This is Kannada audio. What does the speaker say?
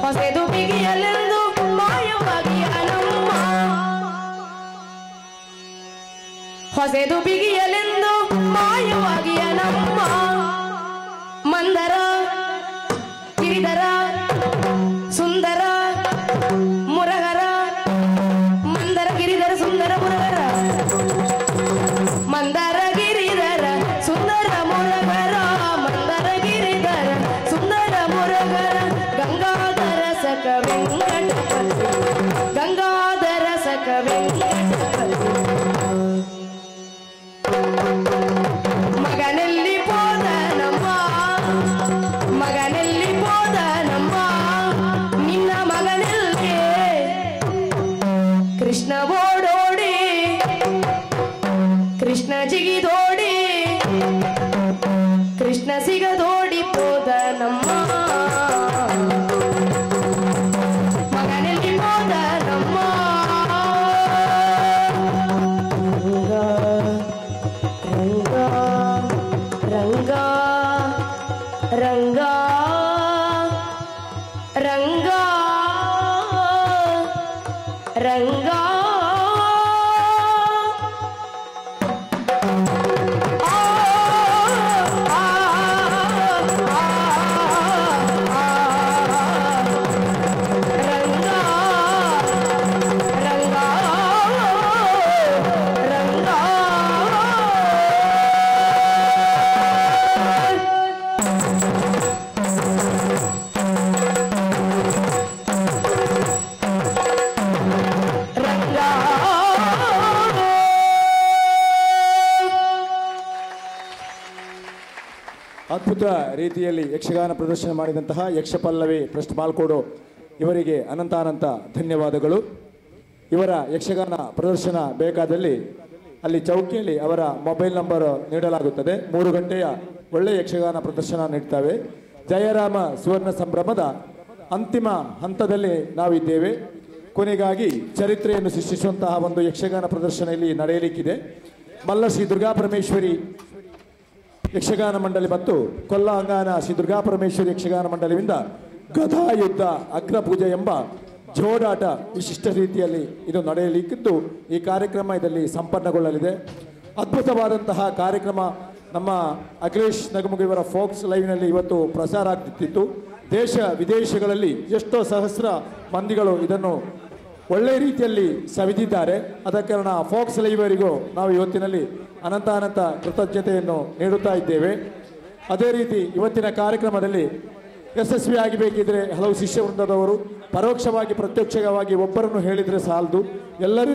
ಹೊಸೆದು ಬಿಗಿಯಲೆಂದು ಮಾಯವಾಗಿಯ ನಮ್ಮ ಹೊಸೆದು ಬಿಗಿಯಲೆಂದು ಮಾಯವಾಗಿಯ ನಮ್ಮ ಮಂದರ ಗಿರಿಧರ ಸುಂದರ ಮುರಗರ ಮಂದರ ಗಿರಿಧರ ಸುಂದರ ಮುರಗರ ಮಂದರ ಗಿರಿಧರ ಸುಂದರ ಮುರಗರ ಮಂದರ ಗಿರಿಧರ ಸುಂದರ ಮುರಗರ ಗಂಗಾಧರ ಸಕ ವೆಂಕಟಪತಿ ಗಂಗಾಧರ ಸಕ ವೆಂಕಟಪತಿ ಮಗನಲ್ಲಿ ಹೋದ ನಮ್ಮ ಮಗನಲ್ಲಿ ಹೋದ ನಮ್ಮ ನಿನ್ನ ಮಗನಲ್ಲಿ ಕೃಷ್ಣ ಓಡೋಡಿ ಕೃಷ್ಣ ಜಿಗಿದೋಡಿ ಕೃಷ್ಣ ಸಿಗದೋಡಿ ಹೋದ ನಮ್ಮ ಮಗನಲ್ಲಿ ಹೋದ ನಮ್ಮ ರಂಗ ರಂಗ ರಂಗ ರಂಗ ಅದ್ಭುತ ರೀತಿಯಲ್ಲಿ ಯಕ್ಷಗಾನ ಪ್ರದರ್ಶನ ಮಾಡಿದಂತಹ ಯಕ್ಷಪಲ್ಲವಿ ಟ್ರಸ್ಟ್ ಮಾಲ್ಕೋಡು ಇವರಿಗೆ ಅನಂತ ಧನ್ಯವಾದಗಳು. ಇವರ ಯಕ್ಷಗಾನ ಪ್ರದರ್ಶನ ಬೇಕಾದಲ್ಲಿ ಅಲ್ಲಿ ಚೌಕಿಯಲ್ಲಿ ಅವರ ಮೊಬೈಲ್ ನಂಬರ್ ನೀಡಲಾಗುತ್ತದೆ. 3 ಗಂಟೆಯ ಒಳ್ಳೆಯ ಯಕ್ಷಗಾನ ಪ್ರದರ್ಶನ ನೀಡ್ತವೆ. ಜಯರಾಮ ಸುವರ್ಣ ಸಂಭ್ರಮದ ಅಂತಿಮ ಹಂತದಲ್ಲಿ ನಾವಿದ್ದೇವೆ. ಕೊನೆಗಾಗಿ ಚರಿತ್ರೆಯನ್ನು ಸೃಷ್ಟಿಸುವಂತಹ ಒಂದು ಯಕ್ಷಗಾನ ಪ್ರದರ್ಶನ ಇಲ್ಲಿ ನಡೆಯಲಿಕ್ಕಿದೆ. ಮಲ್ಲ ಶ್ರೀ ದುರ್ಗಾಪರಮೇಶ್ವರಿ ಯಕ್ಷಗಾನ ಮಂಡಳಿ ಮತ್ತು ಕೊಲ್ಲಾಂಗಾನ ಶ್ರೀ ದುರ್ಗಾಪರಮೇಶ್ವರಿ ಯಕ್ಷಗಾನ ಮಂಡಳಿಯಿಂದ ಗದಾಯುದ್ಧ ಅಗ್ರಪೂಜೆ ಎಂಬ ಜೋಡಾಟ ವಿಶಿಷ್ಟ ರೀತಿಯಲ್ಲಿ ಇದು ನಡೆಯಲಿಕ್ಕಿದ್ದು ಈ ಕಾರ್ಯಕ್ರಮ ಇದರಲ್ಲಿ ಸಂಪನ್ನಗೊಳ್ಳಲಿದೆ. ಅದ್ಭುತವಾದಂತಹ ಕಾರ್ಯಕ್ರಮ ನಮ್ಮ ಅಖಿಲೇಶ್ ನಗಮುಗ ಇವರ ಫೋಕ್ಸ್ ಲೈವ್ನಲ್ಲಿ ಇವತ್ತು ಪ್ರಸಾರ ಆಗ್ತಿತ್ತು. ದೇಶ ವಿದೇಶಗಳಲ್ಲಿ ಎಷ್ಟೋ ಸಹಸ್ರ ಮಂದಿಗಳು ಇದನ್ನು ಒಳ್ಳೆಯ ರೀತಿಯಲ್ಲಿ ಸವಿದಿದ್ದಾರೆ. ಅದಕ್ಕೆ ಕಾರಣ ಫೋಕ್ಸ್ ಲೈವರಿಗೂ ನಾವು ಇವತ್ತಿನಲ್ಲಿ ಅನಂತ ಕೃತಜ್ಞತೆಯನ್ನು ನೀಡುತ್ತಾ ಇದ್ದೇವೆ. ಅದೇ ರೀತಿ ಇವತ್ತಿನ ಕಾರ್ಯಕ್ರಮದಲ್ಲಿ ಯಶಸ್ವಿಯಾಗಬೇಕಿದ್ರೆ ಹಲವು ಶಿಷ್ಯ ವೃಂದದವರು ಪರೋಕ್ಷವಾಗಿ ಪ್ರತ್ಯಕ್ಷವಾಗಿ ಒಬ್ಬರನ್ನು ಹೇಳಿದರೆ ಸಾಲದು, ಎಲ್ಲರೂ